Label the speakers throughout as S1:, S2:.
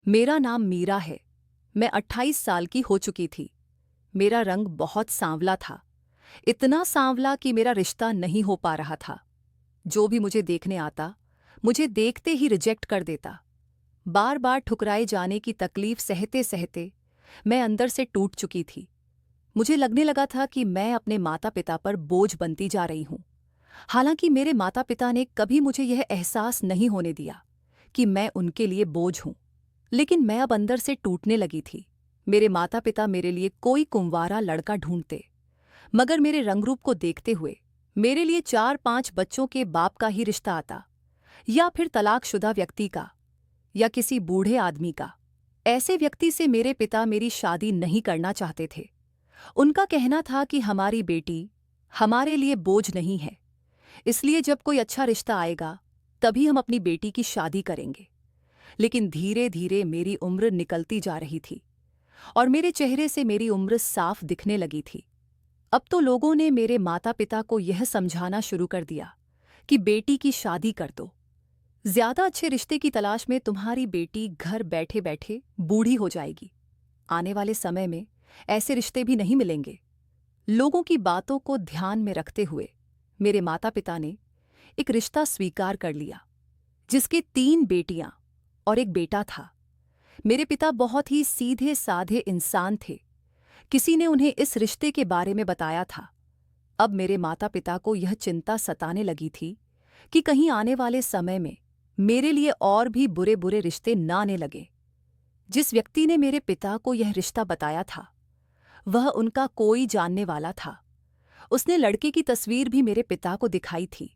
S1: मेरा नाम मीरा है। मैं 28 साल की हो चुकी थी। मेरा रंग बहुत सांवला था, इतना सांवला कि मेरा रिश्ता नहीं हो पा रहा था। जो भी मुझे देखने आता, मुझे देखते ही रिजेक्ट कर देता। बार बार ठुकराए जाने की तकलीफ सहते सहते मैं अंदर से टूट चुकी थी। मुझे लगने लगा था कि मैं अपने माता पिता पर बोझ बनती जा रही हूँ। हालांकि मेरे माता पिता ने कभी मुझे यह एहसास नहीं होने दिया कि मैं उनके लिए बोझ हूँ। लेकिन मैं अब अंदर से टूटने लगी थी। मेरे माता पिता मेरे लिए कोई कुंवारा लड़का ढूंढते, मगर मेरे रंगरूप को देखते हुए मेरे लिए 4-5 बच्चों के बाप का ही रिश्ता आता, या फिर तलाकशुदा व्यक्ति का, या किसी बूढ़े आदमी का। ऐसे व्यक्ति से मेरे पिता मेरी शादी नहीं करना चाहते थे। उनका कहना था कि हमारी बेटी हमारे लिए बोझ नहीं है, इसलिए जब कोई अच्छा रिश्ता आएगा तभी हम अपनी बेटी की शादी करेंगे। लेकिन धीरे धीरे मेरी उम्र निकलती जा रही थी और मेरे चेहरे से मेरी उम्र साफ दिखने लगी थी। अब तो लोगों ने मेरे माता पिता को यह समझाना शुरू कर दिया कि बेटी की शादी कर दो। ज्यादा अच्छे रिश्ते की तलाश में तुम्हारी बेटी घर बैठे बैठे बूढ़ी हो जाएगी। आने वाले समय में ऐसे रिश्ते भी नहीं मिलेंगे। लोगों की बातों को ध्यान में रखते हुए मेरे माता पिता ने एक रिश्ता स्वीकार कर लिया, जिसके 3 बेटियां और एक बेटा था। मेरे पिता बहुत ही सीधे साधे इंसान थे। किसी ने उन्हें इस रिश्ते के बारे में बताया था। अब मेरे माता पिता को यह चिंता सताने लगी थी कि कहीं आने वाले समय में मेरे लिए और भी बुरे बुरे रिश्ते न आने लगे। जिस व्यक्ति ने मेरे पिता को यह रिश्ता बताया था, वह उनका कोई जानने वाला था। उसने लड़के की तस्वीर भी मेरे पिता को दिखाई थी।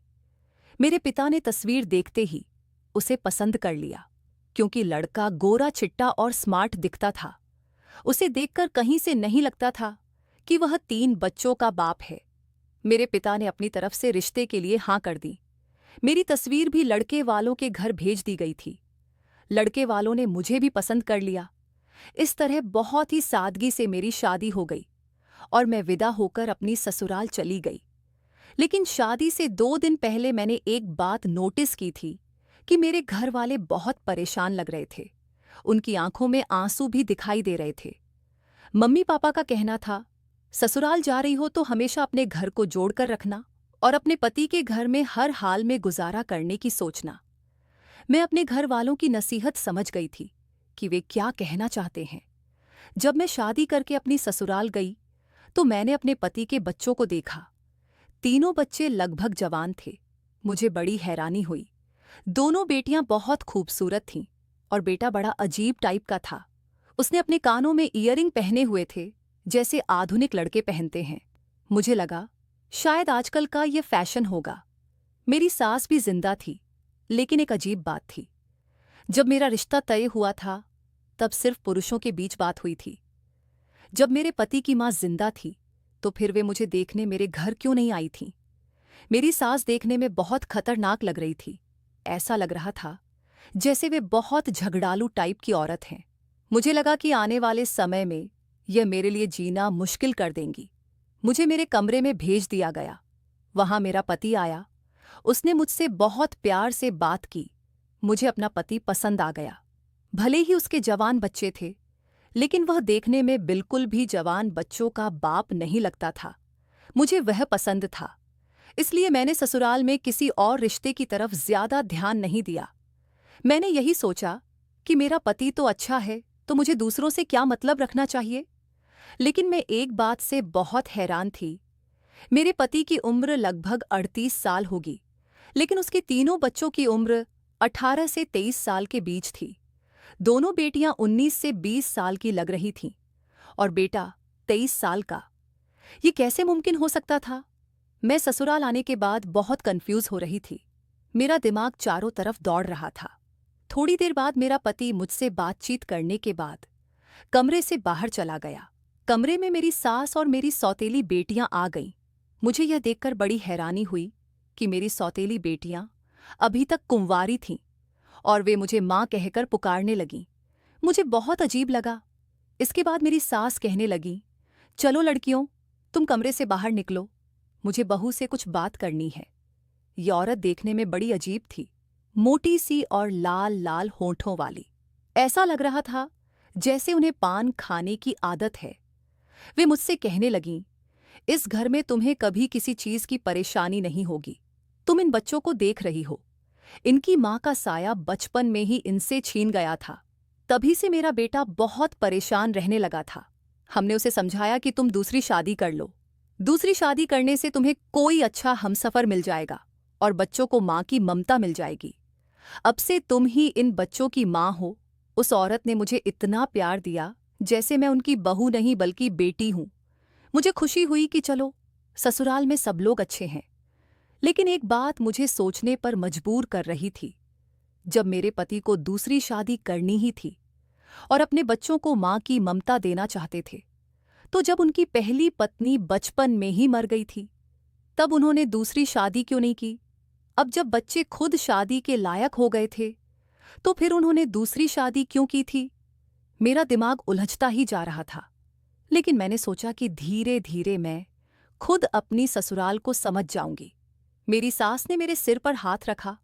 S1: मेरे पिता ने तस्वीर देखते ही उसे पसंद कर लिया, क्योंकि लड़का गोरा चिट्टा और स्मार्ट दिखता था। उसे देखकर कहीं से नहीं लगता था कि वह 3 बच्चों का बाप है। मेरे पिता ने अपनी तरफ से रिश्ते के लिए हाँ कर दी। मेरी तस्वीर भी लड़के वालों के घर भेज दी गई थी। लड़के वालों ने मुझे भी पसंद कर लिया। इस तरह बहुत ही सादगी से मेरी शादी हो गई और मैं विदा होकर अपनी ससुराल चली गई। लेकिन शादी से 2 दिन पहले मैंने एक बात नोटिस की थी कि मेरे घर वाले बहुत परेशान लग रहे थे। उनकी आंखों में आंसू भी दिखाई दे रहे थे। मम्मी पापा का कहना था, ससुराल जा रही हो तो हमेशा अपने घर को जोड़कर रखना और अपने पति के घर में हर हाल में गुजारा करने की सोचना। मैं अपने घर वालों की नसीहत समझ गई थी कि वे क्या कहना चाहते हैं। जब मैं शादी करके अपनी ससुराल गई तो मैंने अपने पति के बच्चों को देखा। तीनों बच्चे लगभग जवान थे। मुझे बड़ी हैरानी हुई। दोनों बेटियां बहुत खूबसूरत थीं और बेटा बड़ा अजीब टाइप का था। उसने अपने कानों में ईयरिंग पहने हुए थे, जैसे आधुनिक लड़के पहनते हैं। मुझे लगा शायद आजकल का ये फैशन होगा। मेरी सास भी जिंदा थी, लेकिन एक अजीब बात थी। जब मेरा रिश्ता तय हुआ था तब सिर्फ पुरुषों के बीच बात हुई थी। जब मेरे पति की मां जिंदा थी तो फिर वे मुझे देखने मेरे घर क्यों नहीं आई थीं? मेरी सास देखने में बहुत खतरनाक लग रही थी। ऐसा लग रहा था जैसे वे बहुत झगड़ालू टाइप की औरत हैं। मुझे लगा कि आने वाले समय में यह मेरे लिए जीना मुश्किल कर देंगी। मुझे मेरे कमरे में भेज दिया गया। वहां मेरा पति आया। उसने मुझसे बहुत प्यार से बात की। मुझे अपना पति पसंद आ गया। भले ही उसके जवान बच्चे थे, लेकिन वह देखने में बिल्कुल भी जवान बच्चों का बाप नहीं लगता था। मुझे वह पसंद था। इसलिए मैंने ससुराल में किसी और रिश्ते की तरफ ज्यादा ध्यान नहीं दिया। मैंने यही सोचा कि मेरा पति तो अच्छा है, तो मुझे दूसरों से क्या मतलब रखना चाहिए। लेकिन मैं एक बात से बहुत हैरान थी। मेरे पति की उम्र लगभग 38 साल होगी, लेकिन उसके तीनों बच्चों की उम्र 18 से 23 साल के बीच थी। दोनों बेटियां 19 से 20 साल की लग रही थीं और बेटा 23 साल का। ये कैसे मुमकिन हो सकता था? मैं ससुराल आने के बाद बहुत कंफ्यूज हो रही थी। मेरा दिमाग चारों तरफ दौड़ रहा था। थोड़ी देर बाद मेरा पति मुझसे बातचीत करने के बाद कमरे से बाहर चला गया। कमरे में मेरी सास और मेरी सौतेली बेटियां आ गईं। मुझे यह देखकर बड़ी हैरानी हुई कि मेरी सौतेली बेटियां अभी तक कुंवारी थीं और वे मुझे माँ कहकर पुकारने लगीं। मुझे बहुत अजीब लगा। इसके बाद मेरी सास कहने लगी, चलो लड़कियों, तुम कमरे से बाहर निकलो, मुझे बहू से कुछ बात करनी है। ये औरत देखने में बड़ी अजीब थी, मोटी सी और लाल लाल होंठों वाली। ऐसा लग रहा था जैसे उन्हें पान खाने की आदत है। वे मुझसे कहने लगीं, इस घर में तुम्हें कभी किसी चीज की परेशानी नहीं होगी। तुम इन बच्चों को देख रही हो, इनकी माँ का साया बचपन में ही इनसे छीन गया था। तभी से मेरा बेटा बहुत परेशान रहने लगा था। हमने उसे समझाया कि तुम दूसरी शादी कर लो। दूसरी शादी करने से तुम्हें कोई अच्छा हमसफर मिल जाएगा और बच्चों को माँ की ममता मिल जाएगी। अब से तुम ही इन बच्चों की माँ हो। उस औरत ने मुझे इतना प्यार दिया जैसे मैं उनकी बहू नहीं बल्कि बेटी हूं। मुझे खुशी हुई कि चलो, ससुराल में सब लोग अच्छे हैं। लेकिन एक बात मुझे सोचने पर मजबूर कर रही थी। जब मेरे पति को दूसरी शादी करनी ही थी और अपने बच्चों को माँ की ममता देना चाहते थे, तो जब उनकी पहली पत्नी बचपन में ही मर गई थी, तब उन्होंने दूसरी शादी क्यों नहीं की? अब जब बच्चे खुद शादी के लायक हो गए थे, तो फिर उन्होंने दूसरी शादी क्यों की थी? मेरा दिमाग उलझता ही जा रहा था। लेकिन मैंने सोचा कि धीरे धीरे मैं खुद अपनी ससुराल को समझ जाऊंगी। मेरी सास ने मेरे सिर पर हाथ रखा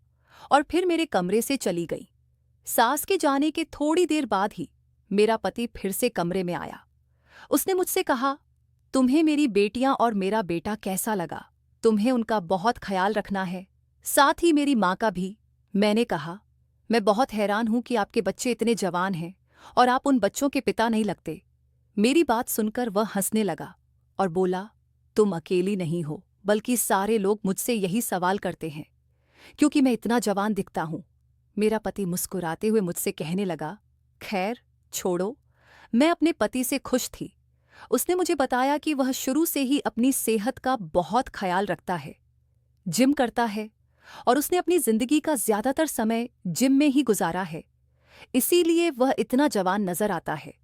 S1: और फिर मेरे कमरे से चली गई। सास के जाने के थोड़ी देर बाद ही मेरा पति फिर से कमरे में आया। उसने मुझसे कहा, तुम्हें मेरी बेटियां और मेरा बेटा कैसा लगा? तुम्हें उनका बहुत ख्याल रखना है, साथ ही मेरी माँ का भी। मैंने कहा, मैं बहुत हैरान हूं कि आपके बच्चे इतने जवान हैं और आप उन बच्चों के पिता नहीं लगते। मेरी बात सुनकर वह हंसने लगा और बोला, तुम अकेली नहीं हो, बल्कि सारे लोग मुझसे यही सवाल करते हैं, क्योंकि मैं इतना जवान दिखता हूं। मेरा पति मुस्कुराते हुए मुझसे कहने लगा, खैर छोड़ो, मैं अपने पति से खुश थी। उसने मुझे बताया कि वह शुरू से ही अपनी सेहत का बहुत ख्याल रखता है, जिम करता है और उसने अपनी जिंदगी का ज्यादातर समय जिम में ही गुजारा है, इसीलिए वह इतना जवान नजर आता है।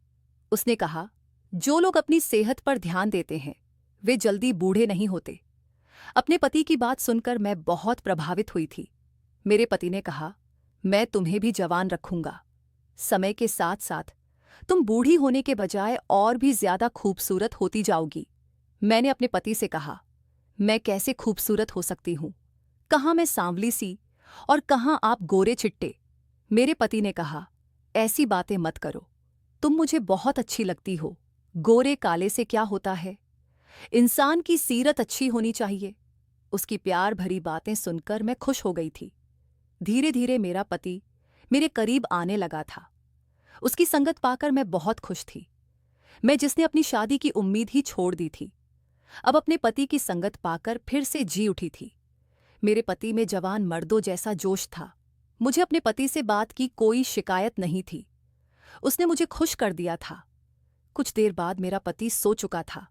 S1: उसने कहा, जो लोग अपनी सेहत पर ध्यान देते हैं वे जल्दी बूढ़े नहीं होते। अपने पति की बात सुनकर मैं बहुत प्रभावित हुई थी। मेरे पति ने कहा, मैं तुम्हें भी जवान रखूंगा। समय के साथ साथ तुम बूढ़ी होने के बजाय और भी ज्यादा खूबसूरत होती जाओगी। मैंने अपने पति से कहा, मैं कैसे खूबसूरत हो सकती हूं? कहाँ मैं सांवली सी और कहाँ आप गोरे चिट्टे। मेरे पति ने कहा, ऐसी बातें मत करो, तुम मुझे बहुत अच्छी लगती हो। गोरे काले से क्या होता है? इंसान की सीरत अच्छी होनी चाहिए। उसकी प्यार भरी बातें सुनकर मैं खुश हो गई थी। धीरे धीरे मेरा पति मेरे करीब आने लगा था। उसकी संगत पाकर मैं बहुत खुश थी। मैं जिसने अपनी शादी की उम्मीद ही छोड़ दी थी, अब अपने पति की संगत पाकर फिर से जी उठी थी। मेरे पति में जवान मर्दों जैसा जोश था। मुझे अपने पति से बात की कोई शिकायत नहीं थी। उसने मुझे खुश कर दिया था। कुछ देर बाद मेरा पति सो चुका था,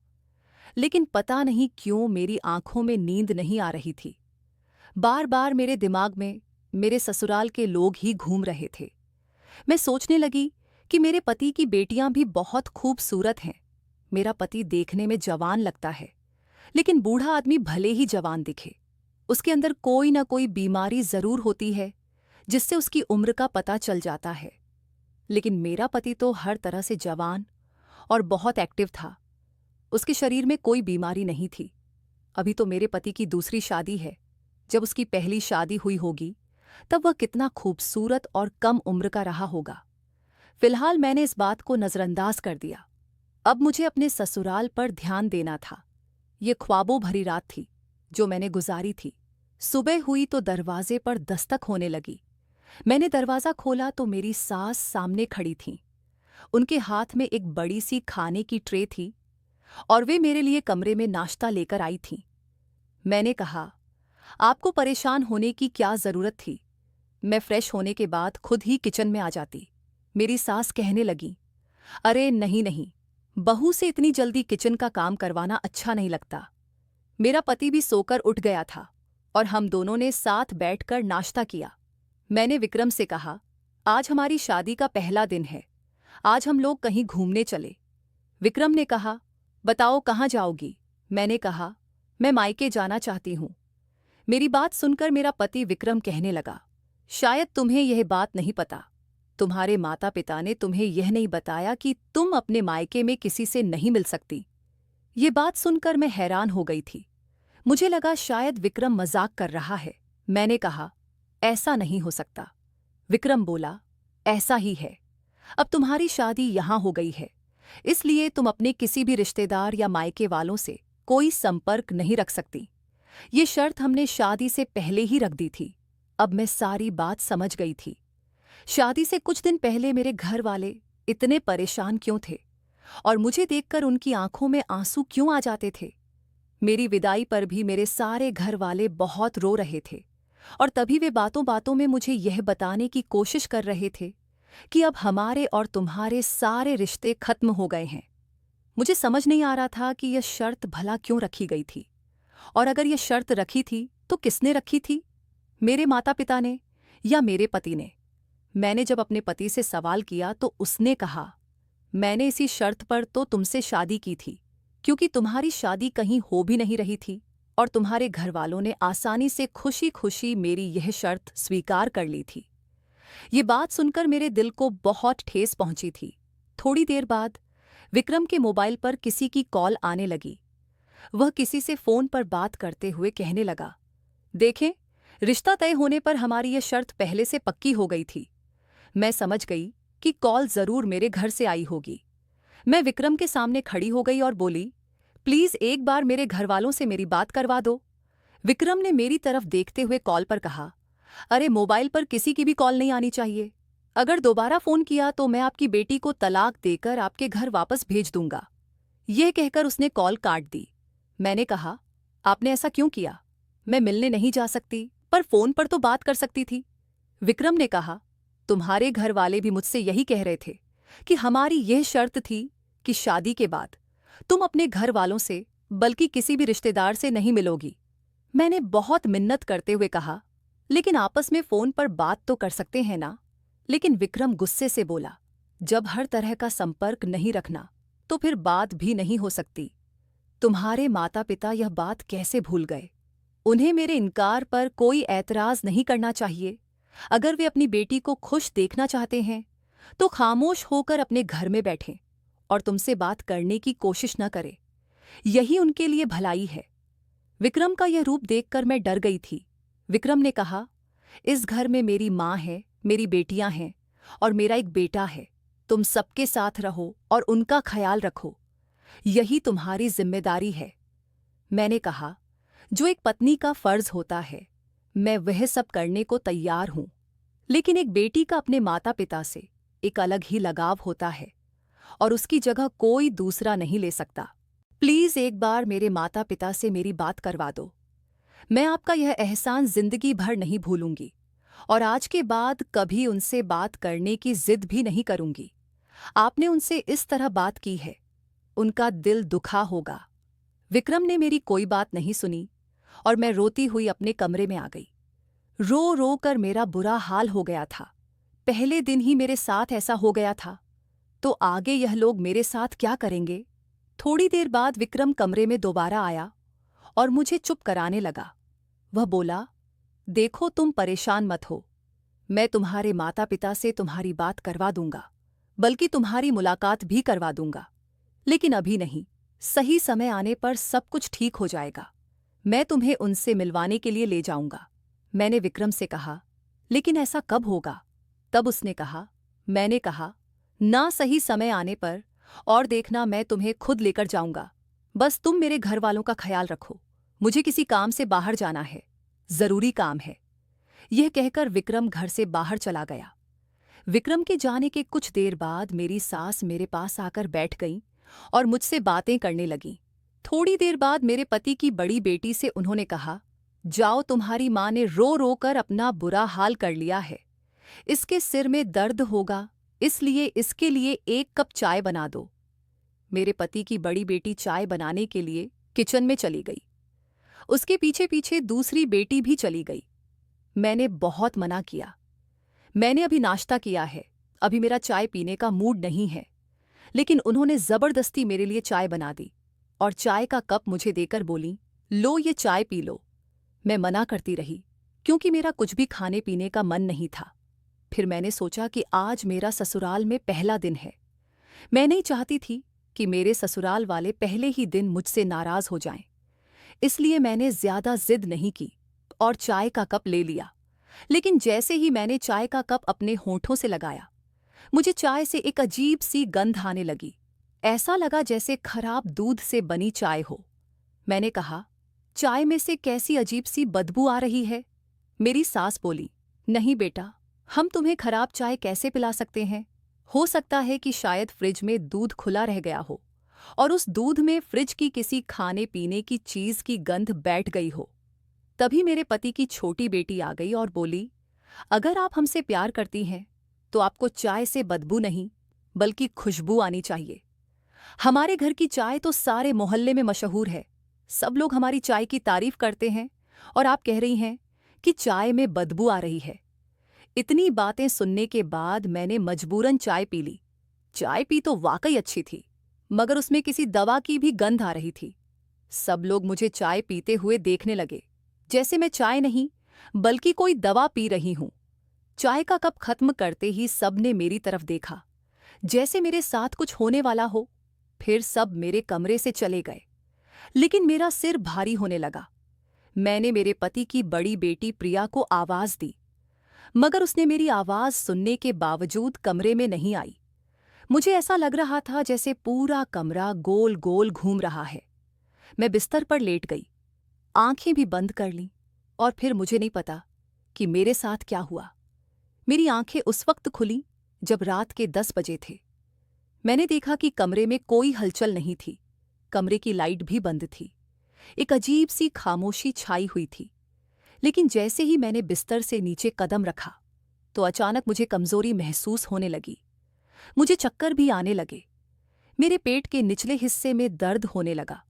S1: लेकिन पता नहीं क्यों मेरी आंखों में नींद नहीं आ रही थी। बार बार मेरे दिमाग में मेरे ससुराल के लोग ही घूम रहे थे। मैं सोचने लगी कि मेरे पति की बेटियां भी बहुत खूबसूरत हैं। मेरा पति देखने में जवान लगता है, लेकिन बूढ़ा आदमी भले ही जवान दिखे, उसके अंदर कोई ना कोई बीमारी जरूर होती है जिससे उसकी उम्र का पता चल जाता है। लेकिन मेरा पति तो हर तरह से जवान और बहुत एक्टिव था। उसके शरीर में कोई बीमारी नहीं थी। अभी तो मेरे पति की दूसरी शादी है। जब उसकी पहली शादी हुई होगी तब वह कितना खूबसूरत और कम उम्र का रहा होगा। फिलहाल मैंने इस बात को नजरअंदाज कर दिया। अब मुझे अपने ससुराल पर ध्यान देना था। ये ख्वाबों भरी रात थी जो मैंने गुजारी थी। सुबह हुई तो दरवाजे पर दस्तक होने लगी। मैंने दरवाजा खोला तो मेरी सास सामने खड़ी थीं। उनके हाथ में एक बड़ी सी खाने की ट्रे थी और वे मेरे लिए कमरे में नाश्ता लेकर आई थीं। मैंने कहा, आपको परेशान होने की क्या जरूरत थी? मैं फ्रेश होने के बाद खुद ही किचन में आ जाती। मेरी सास कहने लगी, अरे नहीं नहीं, बहू से इतनी जल्दी किचन का काम करवाना अच्छा नहीं लगता। मेरा पति भी सोकर उठ गया था और हम दोनों ने साथ बैठकर नाश्ता किया। मैंने विक्रम से कहा, आज हमारी शादी का पहला दिन है, आज हम लोग कहीं घूमने चले। विक्रम ने कहा, बताओ कहाँ जाओगी? मैंने कहा, मैं मायके जाना चाहती हूँ। मेरी बात सुनकर मेरा पति विक्रम कहने लगा, शायद तुम्हें यह बात नहीं पता। तुम्हारे माता पिता ने तुम्हें यह नहीं बताया कि तुम अपने मायके में किसी से नहीं मिल सकती। ये बात सुनकर मैं हैरान हो गई थी। मुझे लगा शायद विक्रम मजाक कर रहा है। मैंने कहा, ऐसा नहीं हो सकता। विक्रम बोला, ऐसा ही है। अब तुम्हारी शादी यहाँ हो गई है, इसलिए तुम अपने किसी भी रिश्तेदार या मायके वालों से कोई संपर्क नहीं रख सकती। ये शर्त हमने शादी से पहले ही रख दी थी। अब मैं सारी बात समझ गई थी। शादी से कुछ दिन पहले मेरे घर वाले इतने परेशान क्यों थे और मुझे देखकर उनकी आंखों में आंसू क्यों आ जाते थे। मेरी विदाई पर भी मेरे सारे घर वाले बहुत रो रहे थे और तभी वे बातों बातों में मुझे यह बताने की कोशिश कर रहे थे कि अब हमारे और तुम्हारे सारे रिश्ते खत्म हो गए हैं। मुझे समझ नहीं आ रहा था कि यह शर्त भला क्यों रखी गई थी, और अगर यह शर्त रखी थी तो किसने रखी थी, मेरे माता पिता ने या मेरे पति ने। मैंने जब अपने पति से सवाल किया तो उसने कहा, मैंने इसी शर्त पर तो तुमसे शादी की थी, क्योंकि तुम्हारी शादी कहीं हो भी नहीं रही थी और तुम्हारे घर वालों ने आसानी से खुशी खुशी मेरी यह शर्त स्वीकार कर ली थी। ये बात सुनकर मेरे दिल को बहुत ठेस पहुंची थी। थोड़ी देर बाद विक्रम के मोबाइल पर किसी की कॉल आने लगी। वह किसी से फोन पर बात करते हुए कहने लगा, देखें, रिश्ता तय होने पर हमारी यह शर्त पहले से पक्की हो गई थी। मैं समझ गई कि कॉल जरूर मेरे घर से आई होगी। मैं विक्रम के सामने खड़ी हो गई और बोली, प्लीज एक बार मेरे घरवालों से मेरी बात करवा दो। विक्रम ने मेरी तरफ देखते हुए कॉल पर कहा, अरे मोबाइल पर किसी की भी कॉल नहीं आनी चाहिए। अगर दोबारा फोन किया तो मैं आपकी बेटी को तलाक देकर आपके घर वापस भेज दूंगा। यह कहकर उसने कॉल काट दी। मैंने कहा, आपने ऐसा क्यों किया? मैं मिलने नहीं जा सकती, पर फोन पर तो बात कर सकती थी। विक्रम ने कहा, तुम्हारे घर वाले भी मुझसे यही कह रहे थे कि हमारी यह शर्त थी कि शादी के बाद तुम अपने घर वालों से बल्कि किसी भी रिश्तेदार से नहीं मिलोगी। मैंने बहुत मिन्नत करते हुए कहा, लेकिन आपस में फोन पर बात तो कर सकते हैं ना। लेकिन विक्रम गुस्से से बोला, जब हर तरह का संपर्क नहीं रखना तो फिर बात भी नहीं हो सकती। तुम्हारे माता पिता यह बात कैसे भूल गए? उन्हें मेरे इनकार पर कोई ऐतराज नहीं करना चाहिए। अगर वे अपनी बेटी को खुश देखना चाहते हैं तो खामोश होकर अपने घर में बैठें और तुमसे बात करने की कोशिश न करें। यही उनके लिए भलाई है। विक्रम का यह रूप देखकर मैं डर गई थी। विक्रम ने कहा, इस घर में मेरी माँ है, मेरी बेटियां हैं और मेरा एक बेटा है। तुम सबके साथ रहो और उनका ख्याल रखो, यही तुम्हारी जिम्मेदारी है। मैंने कहा, जो एक पत्नी का फर्ज होता है मैं वह सब करने को तैयार हूं, लेकिन एक बेटी का अपने माता पिता से एक अलग ही लगाव होता है और उसकी जगह कोई दूसरा नहीं ले सकता। प्लीज एक बार मेरे माता पिता से मेरी बात करवा दो। मैं आपका यह एहसान जिंदगी भर नहीं भूलूंगी और आज के बाद कभी उनसे बात करने की जिद भी नहीं करूंगी। आपने उनसे इस तरह बात की है, उनका दिल दुखा होगा। विक्रम ने मेरी कोई बात नहीं सुनी और मैं रोती हुई अपने कमरे में आ गई। रो रो कर मेरा बुरा हाल हो गया था। पहले दिन ही मेरे साथ ऐसा हो गया था, तो आगे यह लोग मेरे साथ क्या करेंगे? थोड़ी देर बाद विक्रम कमरे में दोबारा आया और मुझे चुप कराने लगा। वह बोला, देखो तुम परेशान मत हो, मैं तुम्हारे माता पिता से तुम्हारी बात करवा दूंगा, बल्कि तुम्हारी मुलाकात भी करवा दूंगा, लेकिन अभी नहीं। सही समय आने पर सब कुछ ठीक हो जाएगा। मैं तुम्हें उनसे मिलवाने के लिए ले जाऊंगा। मैंने विक्रम से कहा, लेकिन ऐसा कब होगा? तब उसने कहा, मैंने कहा, ना सही समय आने पर और देखना मैं तुम्हें खुद लेकर जाऊंगा। बस तुम मेरे घर वालों का ख्याल रखो। मुझे किसी काम से बाहर जाना है, जरूरी काम है। यह कहकर विक्रम घर से बाहर चला गया। विक्रम के जाने के कुछ देर बाद मेरी सास मेरे पास आकर बैठ गई और मुझसे बातें करने लगी। थोड़ी देर बाद मेरे पति की बड़ी बेटी से उन्होंने कहा, जाओ, तुम्हारी माँ ने रो रो कर अपना बुरा हाल कर लिया है। इसके सिर में दर्द होगा, इसलिए इसके लिए 1 कप चाय बना दो। मेरे पति की बड़ी बेटी चाय बनाने के लिए किचन में चली गई। उसके पीछे पीछे दूसरी बेटी भी चली गई। मैंने बहुत मना किया, मैंने अभी नाश्ता किया है, अभी मेरा चाय पीने का मूड नहीं है। लेकिन उन्होंने जबरदस्ती मेरे लिए चाय बना दी और चाय का कप मुझे देकर बोली, लो ये चाय पी लो। मैं मना करती रही क्योंकि मेरा कुछ भी खाने पीने का मन नहीं था। फिर मैंने सोचा कि आज मेरा ससुराल में पहला दिन है। मैं नहीं चाहती थी कि मेरे ससुराल वाले पहले ही दिन मुझसे नाराज हो जाएं। इसलिए मैंने ज्यादा जिद नहीं की और चाय का कप ले लिया। लेकिन जैसे ही मैंने चाय का कप अपने होठों से लगाया, मुझे चाय से एक अजीब सी गंध आने लगी। ऐसा लगा जैसे खराब दूध से बनी चाय हो। मैंने कहा, चाय में से कैसी अजीब सी बदबू आ रही है? मेरी सास बोली, नहीं बेटा, हम तुम्हें खराब चाय कैसे पिला सकते हैं? हो सकता है कि शायद फ्रिज में दूध खुला रह गया हो और उस दूध में फ्रिज की किसी खाने पीने की चीज की गंध बैठ गई हो। तभी मेरे पति की छोटी बेटी आ गई और बोली, अगर आप हमसे प्यार करती हैं तो आपको चाय से बदबू नहीं बल्कि खुशबू आनी चाहिए। हमारे घर की चाय तो सारे मोहल्ले में मशहूर है, सब लोग हमारी चाय की तारीफ करते हैं और आप कह रही हैं कि चाय में बदबू आ रही है। इतनी बातें सुनने के बाद मैंने मजबूरन चाय पी ली। चाय पी तो वाकई अच्छी थी, मगर उसमें किसी दवा की भी गंध आ रही थी। सब लोग मुझे चाय पीते हुए देखने लगे, जैसे मैं चाय नहीं बल्कि कोई दवा पी रही हूं। चाय का कप खत्म करते ही सबने मेरी तरफ देखा, जैसे मेरे साथ कुछ होने वाला हो। फिर सब मेरे कमरे से चले गए, लेकिन मेरा सिर भारी होने लगा। मैंने मेरे पति की बड़ी बेटी प्रिया को आवाज दी, मगर उसने मेरी आवाज सुनने के बावजूद कमरे में नहीं आई। मुझे ऐसा लग रहा था जैसे पूरा कमरा गोल गोल घूम रहा है। मैं बिस्तर पर लेट गई, आंखें भी बंद कर लीं, और फिर मुझे नहीं पता कि मेरे साथ क्या हुआ। मेरी आंखें उस वक्त खुलीं जब रात के 10 बजे थे। मैंने देखा कि कमरे में कोई हलचल नहीं थी, कमरे की लाइट भी बंद थी। एक अजीब सी खामोशी छाई हुई थी। लेकिन जैसे ही मैंने बिस्तर से नीचे कदम रखा तो अचानक मुझे कमजोरी महसूस होने लगी। मुझे चक्कर भी आने लगे। मेरे पेट के निचले हिस्से में दर्द होने लगा।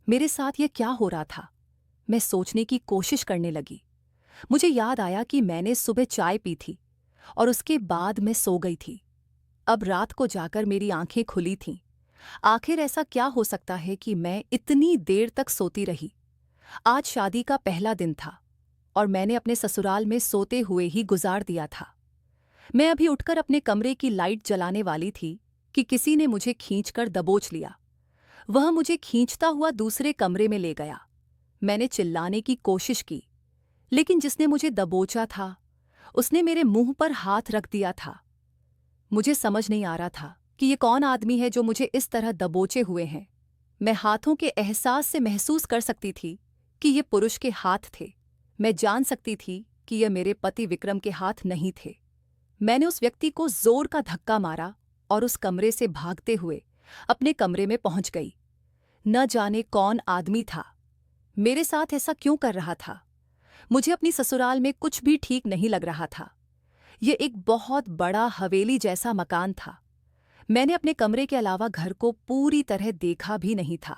S1: मेरे साथ यह क्या हो रहा था? मैं सोचने की कोशिश करने लगी। मुझे याद आया कि मैंने सुबह चाय पी थी और उसके बाद मैं सो गई थी। अब रात को जाकर मेरी आंखें खुली थीं। आखिर ऐसा क्या हो सकता है कि मैं इतनी देर तक सोती रही? आज शादी का पहला दिन था और मैंने अपने ससुराल में सोते हुए ही गुजार दिया था। मैं अभी उठकर अपने कमरे की लाइट जलाने वाली थी कि किसी ने मुझे खींचकर दबोच लिया। वह मुझे खींचता हुआ दूसरे कमरे में ले गया। मैंने चिल्लाने की कोशिश की, लेकिन जिसने मुझे दबोचा था उसने मेरे मुंह पर हाथ रख दिया था। मुझे समझ नहीं आ रहा था कि ये कौन आदमी है जो मुझे इस तरह दबोचे हुए हैं। मैं हाथों के एहसास से महसूस कर सकती थी कि ये पुरुष के हाथ थे। मैं जान सकती थी कि यह मेरे पति विक्रम के हाथ नहीं थे। मैंने उस व्यक्ति को जोर का धक्का मारा और उस कमरे से भागते हुए अपने कमरे में पहुंच गई। न जाने कौन आदमी था, मेरे साथ ऐसा क्यों कर रहा था। मुझे अपनी ससुराल में कुछ भी ठीक नहीं लग रहा था। यह एक बहुत बड़ा हवेली जैसा मकान था। मैंने अपने कमरे के अलावा घर को पूरी तरह देखा भी नहीं था।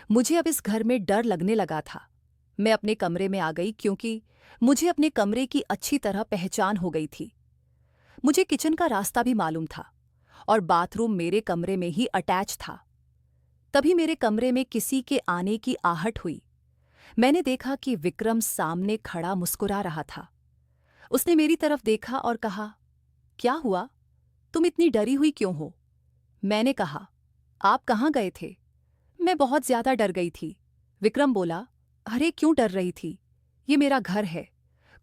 S1: मुझे अब इस घर में डर लगने लगा था। मैं अपने कमरे में आ गई क्योंकि मुझे अपने कमरे की अच्छी तरह पहचान हो गई थी। मुझे किचन का रास्ता भी मालूम था और बाथरूम मेरे कमरे में ही अटैच था। तभी मेरे कमरे में किसी के आने की आहट हुई। मैंने देखा कि विक्रम सामने खड़ा मुस्कुरा रहा था। उसने मेरी तरफ देखा और कहा, क्या हुआ? तुम इतनी डरी हुई क्यों हो? मैंने कहा, आप कहाँ गए थे? मैं बहुत ज्यादा डर गई थी। विक्रम बोला, अरे क्यों डर रही थी? ये मेरा घर है,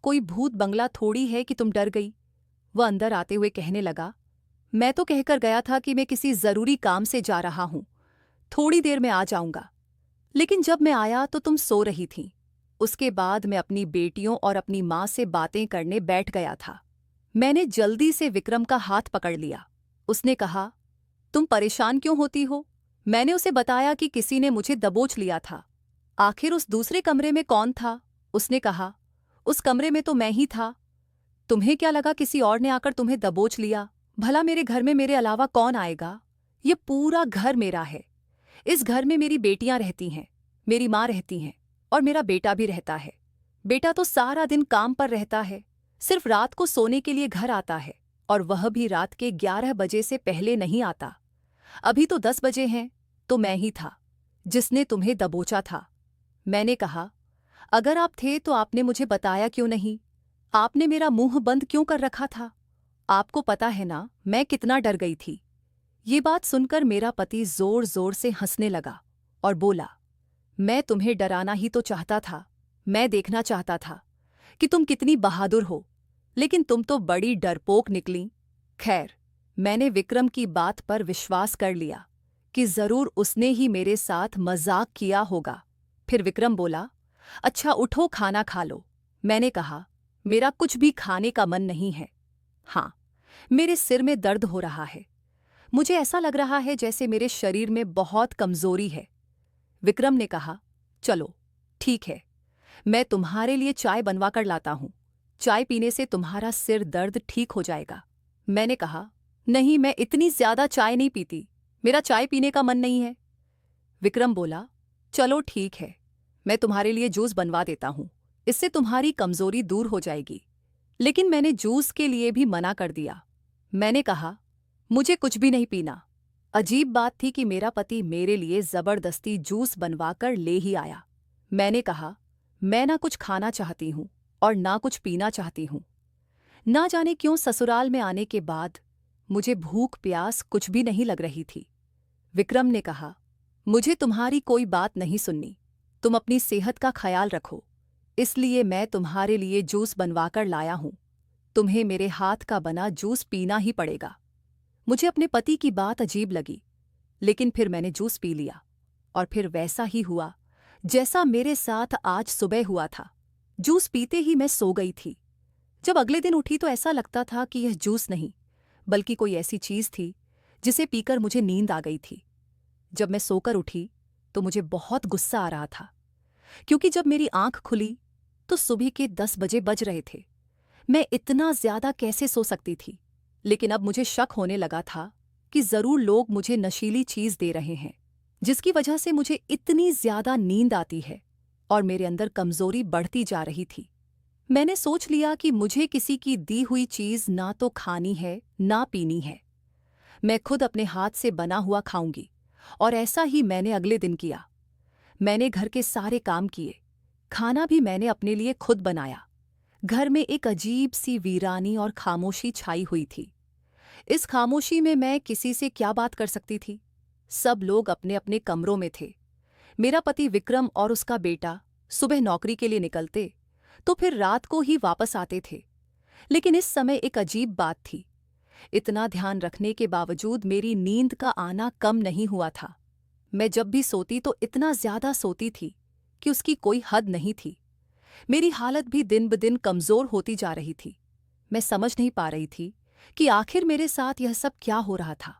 S1: कोई भूत बंगला थोड़ी है कि तुम डर गई। वह अंदर आते हुए कहने लगा, मैं तो कहकर गया था कि मैं किसी जरूरी काम से जा रहा हूं, थोड़ी देर में आ जाऊंगा। लेकिन जब मैं आया तो तुम सो रही थीं। उसके बाद मैं अपनी बेटियों और अपनी माँ से बातें करने बैठ गया था। मैंने जल्दी से विक्रम का हाथ पकड़ लिया। उसने कहा, तुम परेशान क्यों होती हो? मैंने उसे बताया कि किसी ने मुझे दबोच लिया था। आखिर उस दूसरे कमरे में कौन था? उसने कहा, उस कमरे में तो मैं ही था। तुम्हें क्या लगा किसी और ने आकर तुम्हें दबोच लिया? भला मेरे घर में मेरे अलावा कौन आएगा? ये पूरा घर मेरा है। इस घर में मेरी बेटियां रहती हैं, मेरी माँ रहती हैं और मेरा बेटा भी रहता है। बेटा तो सारा दिन काम पर रहता है, सिर्फ रात को सोने के लिए घर आता है, और वह भी रात के 11 बजे से पहले नहीं आता। अभी तो 10 बजे हैं, तो मैं ही था जिसने तुम्हें दबोचा था। मैंने कहा, अगर आप थे तो आपने मुझे बताया क्यों नहीं? आपने मेरा मुंह बंद क्यों कर रखा था? आपको पता है ना मैं कितना डर गई थी। ये बात सुनकर मेरा पति जोर जोर से हंसने लगा और बोला, मैं तुम्हें डराना ही तो चाहता था। मैं देखना चाहता था कि तुम कितनी बहादुर हो, लेकिन तुम तो बड़ी डरपोक निकली। खैर, मैंने विक्रम की बात पर विश्वास कर लिया कि जरूर उसने ही मेरे साथ मजाक किया होगा। फिर विक्रम बोला, अच्छा उठो खाना खा लो। मैंने कहा, मेरा कुछ भी खाने का मन नहीं है। हाँ, मेरे सिर में दर्द हो रहा है। मुझे ऐसा लग रहा है जैसे मेरे शरीर में बहुत कमजोरी है। विक्रम ने कहा, चलो ठीक है, मैं तुम्हारे लिए चाय बनवा कर लाता हूं। चाय पीने से तुम्हारा सिर दर्द ठीक हो जाएगा। मैंने कहा, नहीं, मैं इतनी ज्यादा चाय नहीं पीती, मेरा चाय पीने का मन नहीं है। विक्रम बोला, चलो ठीक है, मैं तुम्हारे लिए जूस बनवा देता हूं, इससे तुम्हारी कमजोरी दूर हो जाएगी। लेकिन मैंने जूस के लिए भी मना कर दिया। मैंने कहा, मुझे कुछ भी नहीं पीना। अजीब बात थी कि मेरा पति मेरे लिए जबरदस्ती जूस बनवाकर ले ही आया। मैंने कहा, मैं ना कुछ खाना चाहती हूं और ना कुछ पीना चाहती हूं। ना जाने क्यों ससुराल में आने के बाद मुझे भूख प्यास कुछ भी नहीं लग रही थी। विक्रम ने कहा, मुझे तुम्हारी कोई बात नहीं सुननी, तुम अपनी सेहत का ख्याल रखो, इसलिए मैं तुम्हारे लिए जूस बनवाकर लाया हूं। तुम्हें मेरे हाथ का बना जूस पीना ही पड़ेगा। मुझे अपने पति की बात अजीब लगी, लेकिन फिर मैंने जूस पी लिया और फिर वैसा ही हुआ जैसा मेरे साथ आज सुबह हुआ था। जूस पीते ही मैं सो गई थी। जब अगले दिन उठी तो ऐसा लगता था कि यह जूस नहीं, बल्कि कोई ऐसी चीज थी जिसे पीकर मुझे नींद आ गई थी। जब मैं सोकर उठी तो मुझे बहुत गुस्सा आ रहा था, क्योंकि जब मेरी आंख खुली तो सुबह के 10 बजे बज रहे थे। मैं इतना ज्यादा कैसे सो सकती थी? लेकिन अब मुझे शक होने लगा था कि जरूर लोग मुझे नशीली चीज दे रहे हैं, जिसकी वजह से मुझे इतनी ज्यादा नींद आती है और मेरे अंदर कमजोरी बढ़ती जा रही थी। मैंने सोच लिया कि मुझे किसी की दी हुई चीज ना तो खानी है ना पीनी है। मैं खुद अपने हाथ से बना हुआ खाऊंगी, और ऐसा ही मैंने अगले दिन किया। मैंने घर के सारे काम किए, खाना भी मैंने अपने लिए खुद बनाया। घर में एक अजीब सी वीरानी और खामोशी छाई हुई थी। इस खामोशी में मैं किसी से क्या बात कर सकती थी? सब लोग अपने अपने कमरों में थे। मेरा पति विक्रम और उसका बेटा सुबह नौकरी के लिए निकलते तो फिर रात को ही वापस आते थे। लेकिन इस समय एक अजीब बात थी। इतना ध्यान रखने के बावजूद मेरी नींद का आना कम नहीं हुआ था। मैं जब भी सोती तो इतना ज्यादा सोती थी कि उसकी कोई हद नहीं थी। मेरी हालत भी दिन ब दिन कमजोर होती जा रही थी। मैं समझ नहीं पा रही थी कि आखिर मेरे साथ यह सब क्या हो रहा था।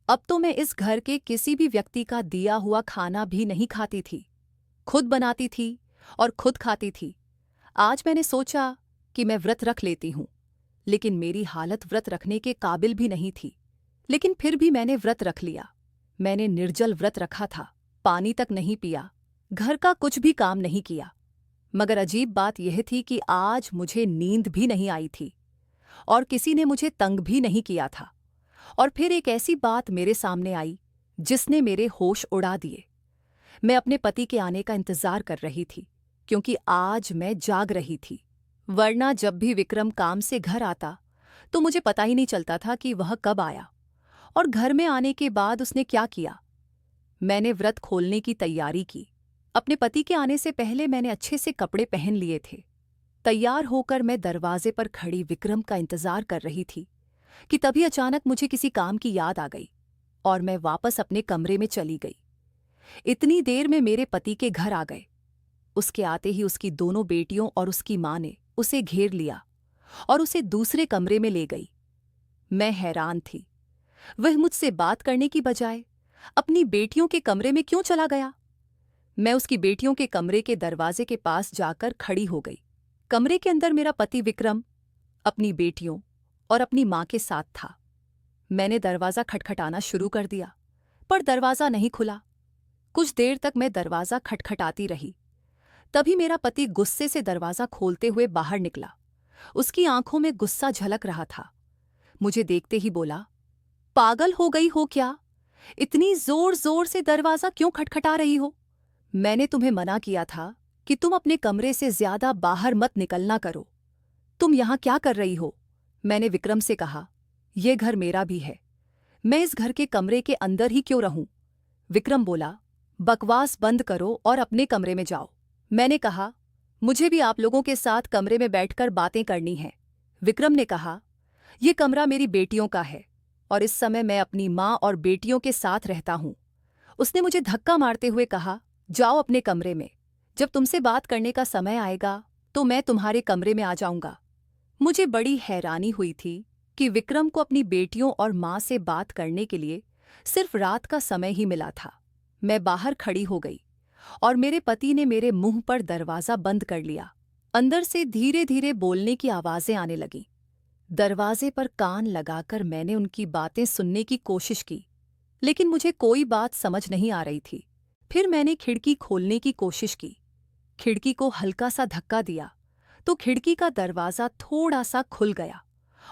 S1: अब तो मैं इस घर के किसी भी व्यक्ति का दिया हुआ खाना भी नहीं खाती थी। खुद बनाती थी और खुद खाती थी। आज मैंने सोचा कि मैं व्रत रख लेती हूं, लेकिन मेरी हालत व्रत रखने के काबिल भी नहीं थी। लेकिन फिर भी मैंने व्रत रख लिया। मैंने निर्जल व्रत रखा था, पानी तक नहीं पिया, घर का कुछ भी काम नहीं किया। मगर अजीब बात यह थी कि आज मुझे नींद भी नहीं आई थी और किसी ने मुझे तंग भी नहीं किया था। और फिर एक ऐसी बात मेरे सामने आई जिसने मेरे होश उड़ा दिए। मैं अपने पति के आने का इंतजार कर रही थी, क्योंकि आज मैं जाग रही थी। वरना जब भी विक्रम काम से घर आता तो मुझे पता ही नहीं चलता था कि वह कब आया और घर में आने के बाद उसने क्या किया। मैंने व्रत खोलने की तैयारी की। अपने पति के आने से पहले मैंने अच्छे से कपड़े पहन लिए थे। तैयार होकर मैं दरवाजे पर खड़ी विक्रम का इंतजार कर रही थी कि तभी अचानक मुझे किसी काम की याद आ गई और मैं वापस अपने कमरे में चली गई। इतनी देर में मेरे पति के घर आ गए। उसके आते ही उसकी दोनों बेटियों और उसकी मां ने उसे घेर लिया और उसे दूसरे कमरे में ले गई। मैं हैरान थी। वह मुझसे बात करने की बजाय अपनी बेटियों के कमरे में क्यों चला गया? मैं उसकी बेटियों के कमरे के दरवाजे के पास जाकर खड़ी हो गई। कमरे के अंदर मेरा पति विक्रम अपनी बेटियों और अपनी मां के साथ था। मैंने दरवाजा खटखटाना शुरू कर दिया, पर दरवाजा नहीं खुला। कुछ देर तक मैं दरवाजा खटखटाती रही। तभी मेरा पति गुस्से से दरवाजा खोलते हुए बाहर निकला। उसकी आंखों में गुस्सा झलक रहा था। मुझे देखते ही बोला, पागल हो गई हो क्या? इतनी जोर जोर से दरवाजा क्यों खटखटा रही हो? मैंने तुम्हें मना किया था कि तुम अपने कमरे से ज्यादा बाहर मत निकलना करो। तुम यहां क्या कर रही हो? मैंने विक्रम से कहा, यह घर मेरा भी है, मैं इस घर के कमरे के अंदर ही क्यों रहूं? विक्रम बोला, बकवास बंद करो और अपने कमरे में जाओ। मैंने कहा, मुझे भी आप लोगों के साथ कमरे में बैठकर बातें करनी हैं। विक्रम ने कहा, यह कमरा मेरी बेटियों का है, और इस समय मैं अपनी माँ और बेटियों के साथ रहता हूँ। उसने मुझे धक्का मारते हुए कहा, जाओ अपने कमरे में। जब तुमसे बात करने का समय आएगा तो मैं तुम्हारे कमरे में आ जाऊंगा। मुझे बड़ी हैरानी हुई थी कि विक्रम को अपनी बेटियों और माँ से बात करने के लिए सिर्फ रात का समय ही मिला था। मैं बाहर खड़ी हो गई और मेरे पति ने मेरे मुंह पर दरवाज़ा बंद कर लिया। अंदर से धीरे धीरे बोलने की आवाज़ें आने लगीं। दरवाजे पर कान लगाकर मैंने उनकी बातें सुनने की कोशिश की, लेकिन मुझे कोई बात समझ नहीं आ रही थी। फिर मैंने खिड़की खोलने की कोशिश की। खिड़की को हल्का सा धक्का दिया तो खिड़की का दरवाज़ा थोड़ा सा खुल गया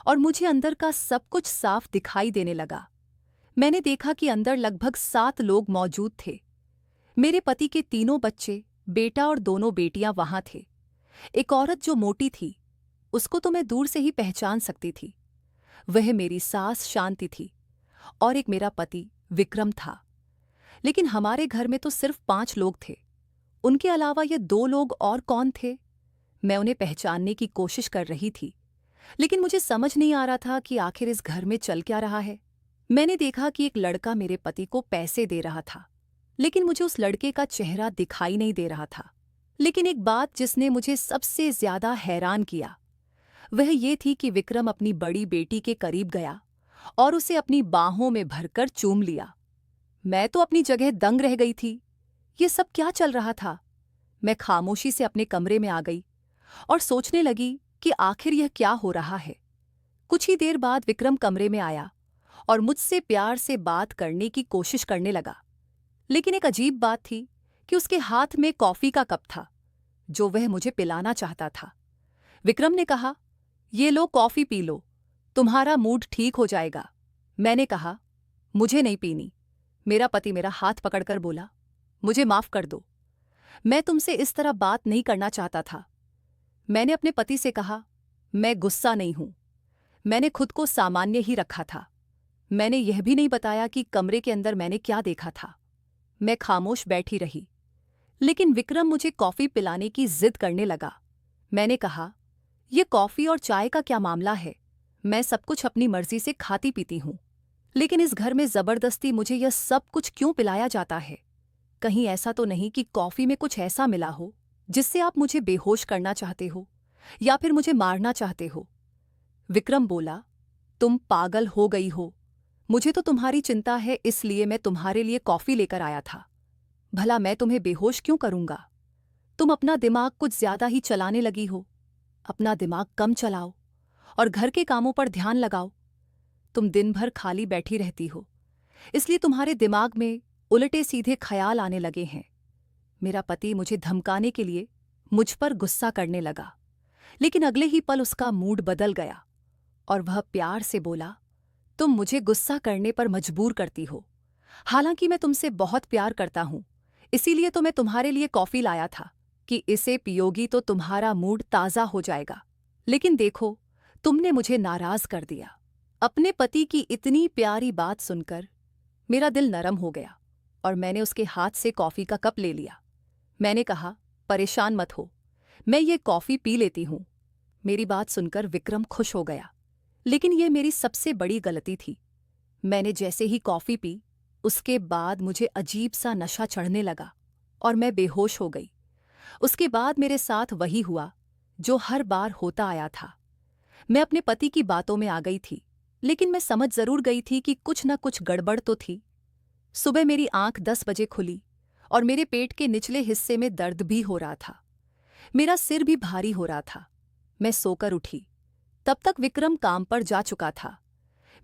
S1: और मुझे अंदर का सब कुछ साफ दिखाई देने लगा। मैंने देखा कि अंदर लगभग 7 लोग मौजूद थे। मेरे पति के तीनों बच्चे, बेटा और दोनों बेटियां वहां थे। एक औरत जो मोटी थी, उसको तो मैं दूर से ही पहचान सकती थी। वह मेरी सास शांति थी और एक मेरा पति विक्रम था। लेकिन हमारे घर में तो सिर्फ 5 लोग थे। उनके अलावा ये 2 लोग और कौन थे? मैं उन्हें पहचानने की कोशिश कर रही थी, लेकिन मुझे समझ नहीं आ रहा था कि आखिर इस घर में चल क्या रहा है। मैंने देखा कि एक लड़का मेरे पति को पैसे दे रहा था, लेकिन मुझे उस लड़के का चेहरा दिखाई नहीं दे रहा था। लेकिन एक बात जिसने मुझे सबसे ज्यादा हैरान किया, वह ये थी कि विक्रम अपनी बड़ी बेटी के करीब गया और उसे अपनी बाहों में भरकर चूम लिया। मैं तो अपनी जगह दंग रह गई थी। ये सब क्या चल रहा था? मैं खामोशी से अपने कमरे में आ गई और सोचने लगी कि आखिर यह क्या हो रहा है। कुछ ही देर बाद विक्रम कमरे में आया और मुझसे प्यार से बात करने की कोशिश करने लगा। लेकिन एक अजीब बात थी कि उसके हाथ में कॉफी का कप था, जो वह मुझे पिलाना चाहता था। विक्रम ने कहा, ये लो कॉफी पी लो, तुम्हारा मूड ठीक हो जाएगा। मैंने कहा, मुझे नहीं पीनी। मेरा पति मेरा हाथ पकड़कर बोला, मुझे माफ कर दो, मैं तुमसे इस तरह बात नहीं करना चाहता था। मैंने अपने पति से कहा, मैं गुस्सा नहीं हूं, मैंने खुद को सामान्य ही रखा था। मैंने यह भी नहीं बताया कि कमरे के अंदर मैंने क्या देखा था। मैं खामोश बैठी रही, लेकिन विक्रम मुझे कॉफी पिलाने की जिद करने लगा। मैंने कहा, यह कॉफी और चाय का क्या मामला है? मैं सब कुछ अपनी मर्जी से खाती पीती हूं, लेकिन इस घर में जबरदस्ती मुझे यह सब कुछ क्यों पिलाया जाता है? कहीं ऐसा तो नहीं कि कॉफी में कुछ ऐसा मिला हो जिससे आप मुझे बेहोश करना चाहते हो या फिर मुझे मारना चाहते हो? विक्रम बोला, तुम पागल हो गई हो। मुझे तो तुम्हारी चिंता है, इसलिए मैं तुम्हारे लिए कॉफी लेकर आया था। भला मैं तुम्हें बेहोश क्यों करूंगा? तुम अपना दिमाग कुछ ज्यादा ही चलाने लगी हो। अपना दिमाग कम चलाओ और घर के कामों पर ध्यान लगाओ। तुम दिन भर खाली बैठी रहती हो, इसलिए तुम्हारे दिमाग में उलटे सीधे ख्याल आने लगे हैं। मेरा पति मुझे धमकाने के लिए मुझ पर गुस्सा करने लगा, लेकिन अगले ही पल उसका मूड बदल गया और वह प्यार से बोला, तुम मुझे गुस्सा करने पर मजबूर करती हो। हालांकि मैं तुमसे बहुत प्यार करता हूं, इसीलिए तो मैं तुम्हारे लिए कॉफी लाया था कि इसे पियोगी तो तुम्हारा मूड ताज़ा हो जाएगा। लेकिन देखो, तुमने मुझे नाराज कर दिया। अपने पति की इतनी प्यारी बात सुनकर मेरा दिल नरम हो गया और मैंने उसके हाथ से कॉफी का कप ले लिया। मैंने कहा, परेशान मत हो, मैं ये कॉफी पी लेती हूं। मेरी बात सुनकर विक्रम खुश हो गया, लेकिन यह मेरी सबसे बड़ी गलती थी। मैंने जैसे ही कॉफी पी, उसके बाद मुझे अजीब सा नशा चढ़ने लगा और मैं बेहोश हो गई। उसके बाद मेरे साथ वही हुआ जो हर बार होता आया था। मैं अपने पति की बातों में आ गई थी, लेकिन मैं समझ जरूर गई थी कि कुछ न कुछ गड़बड़ तो थी। सुबह मेरी आंख 10 बजे खुली और मेरे पेट के निचले हिस्से में दर्द भी हो रहा था। मेरा सिर भी भारी हो रहा था। मैं सोकर उठी, तब तक विक्रम काम पर जा चुका था।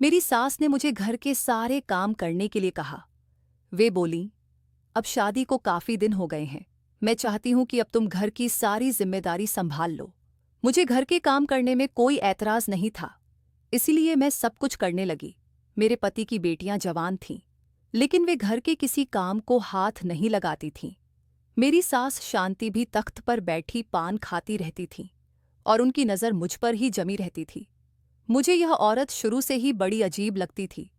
S1: मेरी सास ने मुझे घर के सारे काम करने के लिए कहा। वे बोलीं, अब शादी को काफी दिन हो गए हैं, मैं चाहती हूं कि अब तुम घर की सारी जिम्मेदारी संभाल लो। मुझे घर के काम करने में कोई ऐतराज नहीं था, इसीलिए मैं सब कुछ करने लगी। मेरे पति की बेटियां जवान थीं, लेकिन वे घर के किसी काम को हाथ नहीं लगाती थीं। मेरी सास शांति भी तख्त पर बैठी पान खाती रहती थी और उनकी नज़र मुझ पर ही जमी रहती थी। मुझे यह औरत शुरू से ही बड़ी अजीब लगती थी।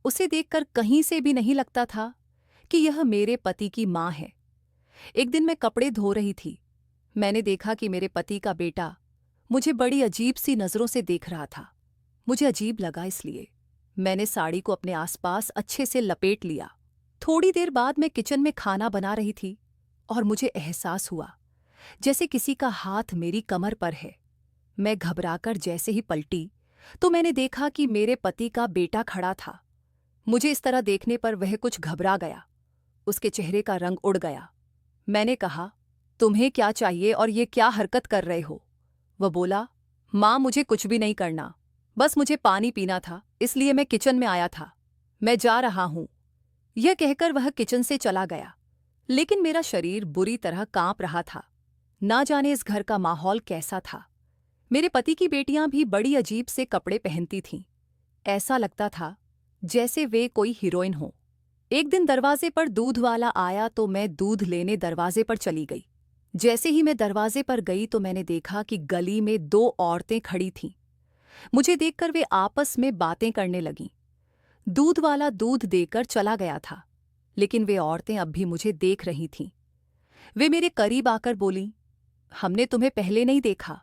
S1: उसे देखकर कहीं से भी नहीं लगता था कि यह मेरे पति की माँ है। एक दिन मैं कपड़े धो रही थी। मैंने देखा कि मेरे पति का बेटा मुझे बड़ी अजीब सी नज़रों से देख रहा था। मुझे अजीब लगा, इसलिए मैंने साड़ी को अपने आसपास अच्छे से लपेट लिया। थोड़ी देर बाद मैं किचन में खाना बना रही थी और मुझे एहसास हुआ जैसे किसी का हाथ मेरी कमर पर है। मैं घबराकर जैसे ही पलटी तो मैंने देखा कि मेरे पति का बेटा खड़ा था। मुझे इस तरह देखने पर वह कुछ घबरा गया। उसके चेहरे का रंग उड़ गया। मैंने कहा, तुम्हें क्या चाहिए और ये क्या हरकत कर रहे हो? वह बोला, माँ मुझे कुछ भी नहीं करना, बस मुझे पानी पीना था इसलिए मैं किचन में आया था। मैं जा रहा हूं। यह कहकर वह किचन से चला गया। लेकिन मेरा शरीर बुरी तरह कांप रहा था। ना जाने इस घर का माहौल कैसा था। मेरे पति की बेटियां भी बड़ी अजीब से कपड़े पहनती थीं। ऐसा लगता था जैसे वे कोई हीरोइन हो। एक दिन दरवाजे पर दूध वाला आया तो मैं दूध लेने दरवाजे पर चली गई। जैसे ही मैं दरवाजे पर गई तो मैंने देखा कि गली में दो औरतें खड़ी थीं। मुझे देखकर वे आपस में बातें करने लगीं। दूध वाला दूध देकर चला गया था, लेकिन वे औरतें अब भी मुझे देख रही थीं। वे मेरे करीब आकर बोलीं, हमने तुम्हें पहले नहीं देखा।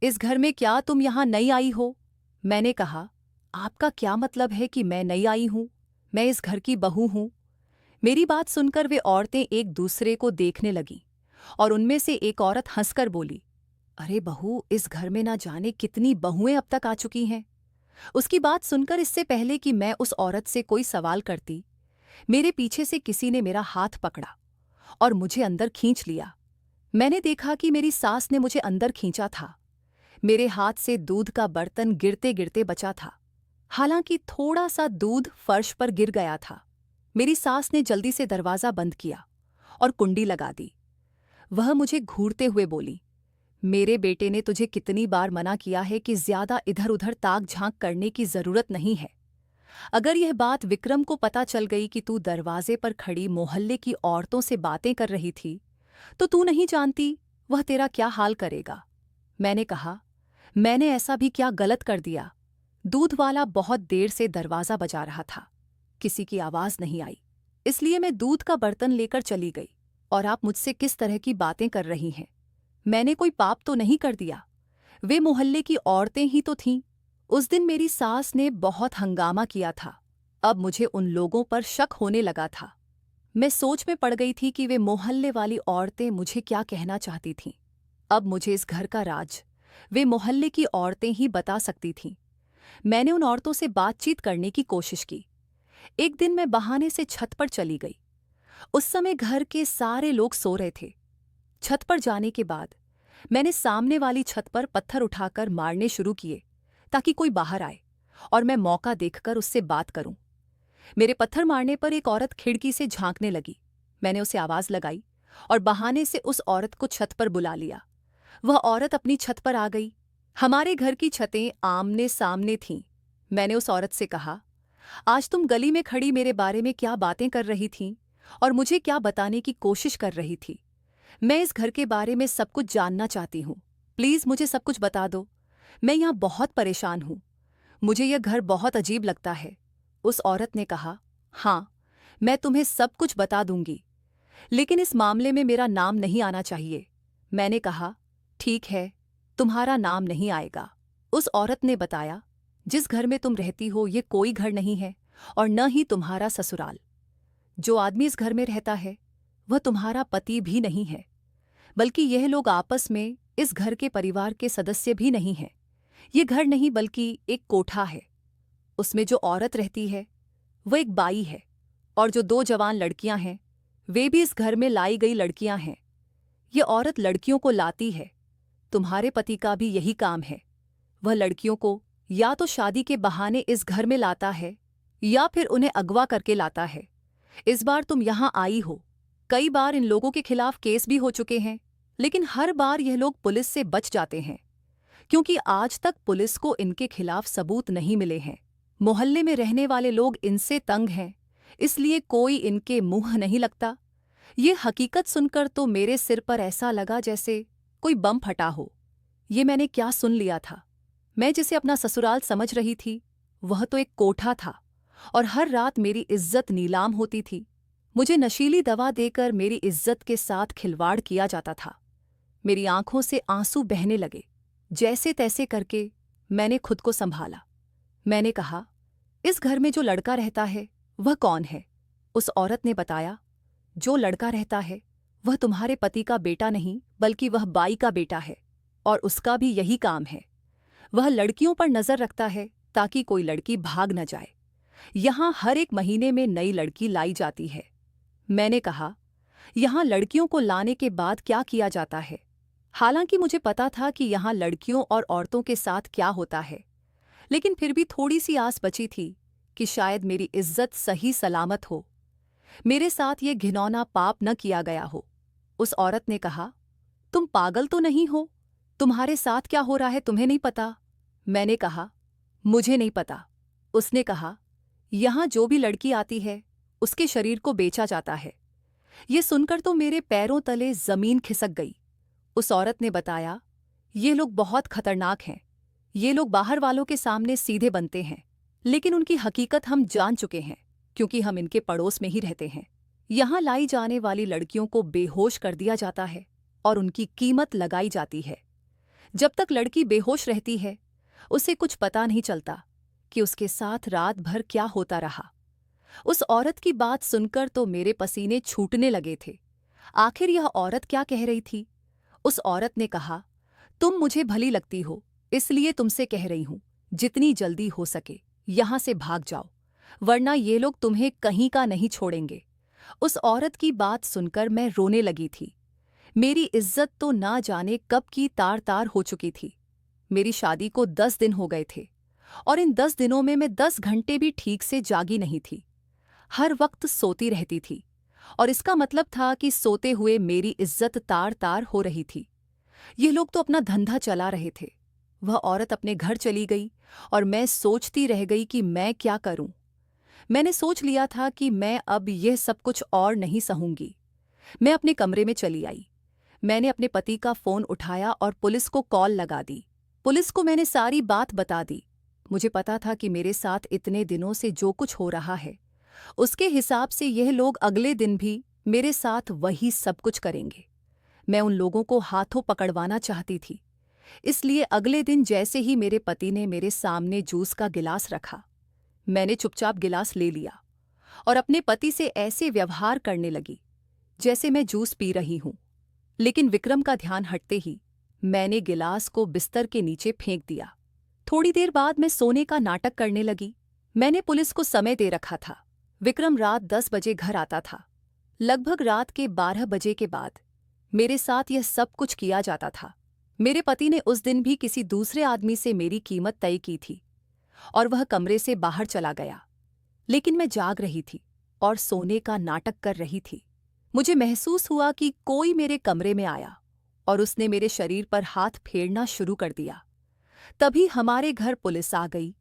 S1: इस घर में क्या तुम यहां नई आई हो? मैंने कहा, आपका क्या मतलब है कि मैं नई आई हूं? मैं इस घर की बहू हूं। मेरी बात सुनकर वे औरतें एक दूसरे को देखने लगीं और उनमें से एक औरत हंसकर बोली, अरे बहू, इस घर में ना जाने कितनी बहुएं अब तक आ चुकी हैं। उसकी बात सुनकर इससे पहले कि मैं उस औरत से कोई सवाल करती, मेरे पीछे से किसी ने मेरा हाथ पकड़ा और मुझे अंदर खींच लिया। मैंने देखा कि मेरी सास ने मुझे अंदर खींचा था। मेरे हाथ से दूध का बर्तन गिरते गिरते बचा था। हालांकि थोड़ा सा दूध फर्श पर गिर गया था। मेरी सास ने जल्दी से दरवाज़ा बंद किया और कुंडी लगा दी। वह मुझे घूरते हुए बोली, मेरे बेटे ने तुझे कितनी बार मना किया है कि ज्यादा इधर उधर ताक झांक करने की जरूरत नहीं है। अगर यह बात विक्रम को पता चल गई कि तू दरवाजे पर खड़ी मोहल्ले की औरतों से बातें कर रही थी, तो तू नहीं जानती वह तेरा क्या हाल करेगा। मैंने कहा, मैंने ऐसा भी क्या गलत कर दिया? दूध वाला बहुत देर से दरवाज़ा बजा रहा था। किसी की आवाज़ नहीं आई, इसलिए मैं दूध का बर्तन लेकर चली गई। और आप मुझसे किस तरह की बातें कर रही हैं? मैंने कोई पाप तो नहीं कर दिया। वे मोहल्ले की औरतें ही तो थीं। उस दिन मेरी सास ने बहुत हंगामा किया था। अब मुझे उन लोगों पर शक होने लगा था। मैं सोच में पड़ गई थी कि वे मोहल्ले वाली औरतें मुझे क्या कहना चाहती थीं। अब मुझे इस घर का राज वे मोहल्ले की औरतें ही बता सकती थीं। मैंने उन औरतों से बातचीत करने की कोशिश की। एक दिन मैं बहाने से छत पर चली गई। उस समय घर के सारे लोग सो रहे थे। छत पर जाने के बाद मैंने सामने वाली छत पर पत्थर उठाकर मारने शुरू किए ताकि कोई बाहर आए और मैं मौका देखकर उससे बात करूं। मेरे पत्थर मारने पर एक औरत खिड़की से झांकने लगी। मैंने उसे आवाज लगाई और बहाने से उस औरत को छत पर बुला लिया। वह औरत अपनी छत पर आ गई। हमारे घर की छतें आमने सामने थीं। मैंने उस औरत से कहा, आज तुम गली में खड़ी मेरे बारे में क्या बातें कर रही थीं और मुझे क्या बताने की कोशिश कर रही थी? मैं इस घर के बारे में सब कुछ जानना चाहती हूँ। प्लीज़ मुझे सब कुछ बता दो। मैं यहाँ बहुत परेशान हूँ। मुझे यह घर बहुत अजीब लगता है। उस औरत ने कहा, हाँ, मैं तुम्हें सब कुछ बता दूंगी, लेकिन इस मामले में मेरा नाम नहीं आना चाहिए। मैंने कहा, ठीक है, तुम्हारा नाम नहीं आएगा। उस औरत ने बताया, जिस घर में तुम रहती हो ये कोई घर नहीं है और न ही तुम्हारा ससुराल। जो आदमी इस घर में रहता है वह तुम्हारा पति भी नहीं है, बल्कि यह लोग आपस में इस घर के परिवार के सदस्य भी नहीं हैं। ये घर नहीं बल्कि एक कोठा है। उसमें जो औरत रहती है वह एक बाई है और जो दो जवान लड़कियां हैं वे भी इस घर में लाई गई लड़कियां हैं। ये औरत लड़कियों को लाती है। तुम्हारे पति का भी यही काम है। वह लड़कियों को या तो शादी के बहाने इस घर में लाता है या फिर उन्हें अगवा करके लाता है। इस बार तुम यहां आई हो। कई बार इन लोगों के खिलाफ केस भी हो चुके हैं, लेकिन हर बार यह लोग पुलिस से बच जाते हैं, क्योंकि आज तक पुलिस को इनके खिलाफ सबूत नहीं मिले हैं। मोहल्ले में रहने वाले लोग इनसे तंग हैं, इसलिए कोई इनके मुंह नहीं लगता। ये हकीकत सुनकर तो मेरे सिर पर ऐसा लगा जैसे कोई बम फटा हो। ये मैंने क्या सुन लिया था? मैं जिसे अपना ससुराल समझ रही थी वह तो एक कोठा था और हर रात मेरी इज्जत नीलाम होती थी। मुझे नशीली दवा देकर मेरी इज्जत के साथ खिलवाड़ किया जाता था। मेरी आंखों से आंसू बहने लगे। जैसे तैसे करके मैंने खुद को संभाला। मैंने कहा, इस घर में जो लड़का रहता है वह कौन है? उस औरत ने बताया, जो लड़का रहता है वह तुम्हारे पति का बेटा नहीं बल्कि वह बाई का बेटा है, और उसका भी यही काम है। वह लड़कियों पर नजर रखता है ताकि कोई लड़की भाग न जाए। यहाँ हर एक महीने में नई लड़की लाई जाती है। मैंने कहा, यहाँ लड़कियों को लाने के बाद क्या किया जाता है? हालांकि मुझे पता था कि यहाँ लड़कियों और औरतों के साथ क्या होता है, लेकिन फिर भी थोड़ी सी आस बची थी कि शायद मेरी इज्जत सही सलामत हो, मेरे साथ ये घिनौना पाप न किया गया हो। उस औरत ने कहा, तुम पागल तो नहीं हो? तुम्हारे साथ क्या हो रहा है तुम्हें नहीं पता? मैंने कहा, मुझे नहीं पता। उसने कहा, यहाँ जो भी लड़की आती है उसके शरीर को बेचा जाता है। ये सुनकर तो मेरे पैरों तले जमीन खिसक गई। उस औरत ने बताया, ये लोग बहुत खतरनाक हैं। ये लोग बाहर वालों के सामने सीधे बनते हैं, लेकिन उनकी हकीकत हम जान चुके हैं क्योंकि हम इनके पड़ोस में ही रहते हैं। यहाँ लाई जाने वाली लड़कियों को बेहोश कर दिया जाता है और उनकी कीमत लगाई जाती है। जब तक लड़की बेहोश रहती है उसे कुछ पता नहीं चलता कि उसके साथ रात भर क्या होता रहा। उस औरत की बात सुनकर तो मेरे पसीने छूटने लगे थे। आखिर यह औरत क्या कह रही थी? उस औरत ने कहा, तुम मुझे भली लगती हो, इसलिए तुमसे कह रही हूं, जितनी जल्दी हो सके यहां से भाग जाओ, वरना ये लोग तुम्हें कहीं का नहीं छोड़ेंगे। उस औरत की बात सुनकर मैं रोने लगी थी। मेरी इज्जत तो ना जाने कब की तार तार हो चुकी थी। मेरी शादी को 10 दिन हो गए थे और इन 10 दिनों में मैं 10 घंटे भी ठीक से जागी नहीं थी। हर वक्त सोती रहती थी और इसका मतलब था कि सोते हुए मेरी इज्जत तार तार हो रही थी। ये लोग तो अपना धंधा चला रहे थे। वह औरत अपने घर चली गई और मैं सोचती रह गई कि मैं क्या करूं। मैंने सोच लिया था कि मैं अब यह सब कुछ और नहीं सहूंगी। मैं अपने कमरे में चली आई। मैंने अपने पति का फोन उठाया और पुलिस को कॉल लगा दी। पुलिस को मैंने सारी बात बता दी। मुझे पता था कि मेरे साथ इतने दिनों से जो कुछ हो रहा है उसके हिसाब से यह लोग अगले दिन भी मेरे साथ वही सब कुछ करेंगे। मैं उन लोगों को हाथों पकड़वाना चाहती थी। इसलिए अगले दिन जैसे ही मेरे पति ने मेरे सामने जूस का गिलास रखा, मैंने चुपचाप गिलास ले लिया और अपने पति से ऐसे व्यवहार करने लगी जैसे मैं जूस पी रही हूं। लेकिन विक्रम का ध्यान हटते ही मैंने गिलास को बिस्तर के नीचे फेंक दिया। थोड़ी देर बाद मैं सोने का नाटक करने लगी। मैंने पुलिस को समय दे रखा था। विक्रम रात 10 बजे घर आता था। लगभग रात के 12 बजे के बाद मेरे साथ यह सब कुछ किया जाता था। मेरे पति ने उस दिन भी किसी दूसरे आदमी से मेरी कीमत तय की थी और वह कमरे से बाहर चला गया। लेकिन मैं जाग रही थी और सोने का नाटक कर रही थी। मुझे महसूस हुआ कि कोई मेरे कमरे में आया और उसने मेरे शरीर पर हाथ फेरना शुरू कर दिया। तभी हमारे घर पुलिस आ गई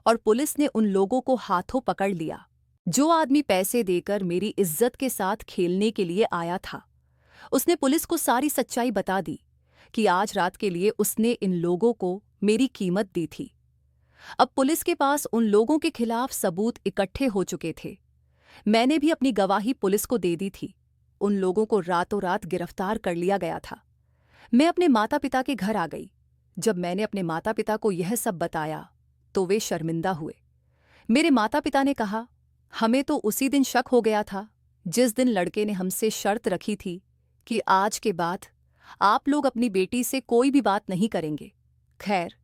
S1: और पुलिस ने उन लोगों को हाथों पकड़ लिया जो आदमी पैसे देकर मेरी इज्जत के साथ खेलने के लिए आया था। उसने पुलिस को सारी सच्चाई बता दी कि आज रात के लिए उसने इन लोगों को मेरी कीमत दी थी। अब पुलिस के पास उन लोगों के खिलाफ सबूत इकट्ठे हो चुके थे। मैंने भी अपनी गवाही पुलिस को दे दी थी। उन लोगों को रातों रात गिरफ्तार कर लिया गया था। मैं अपने माता पिता के घर आ गई। जब मैंने अपने माता पिता को यह सब बताया तो वे शर्मिंदा हुए। मेरे माता पिता ने कहा, हमें तो उसी दिन शक हो गया था जिस दिन लड़के ने हमसे शर्त रखी थी कि आज के बाद आप लोग अपनी बेटी से कोई भी बात नहीं करेंगे। खैर,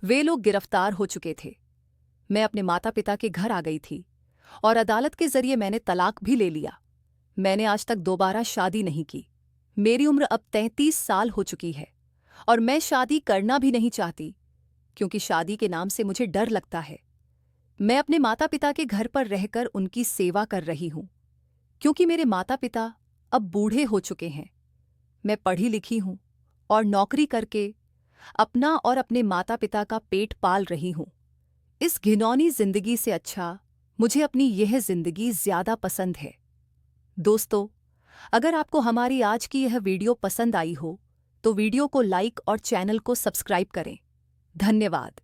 S1: वे लोग गिरफ्तार हो चुके थे। मैं अपने माता पिता के घर आ गई थी और अदालत के जरिए मैंने तलाक भी ले लिया। मैंने आज तक दोबारा शादी नहीं की। मेरी उम्र अब 33 साल हो चुकी है और मैं शादी करना भी नहीं चाहती क्योंकि शादी के नाम से मुझे डर लगता है। मैं अपने माता पिता के घर पर रहकर उनकी सेवा कर रही हूं क्योंकि मेरे माता पिता अब बूढ़े हो चुके हैं। मैं पढ़ी लिखी हूं और नौकरी करके अपना और अपने माता पिता का पेट पाल रही हूं। इस घिनौनी जिंदगी से अच्छा मुझे अपनी यह जिंदगी ज्यादा पसंद है। दोस्तों, अगर आपको हमारी आज की यह वीडियो पसंद आई हो तो वीडियो को लाइक और चैनल को सब्सक्राइब करें। धन्यवाद।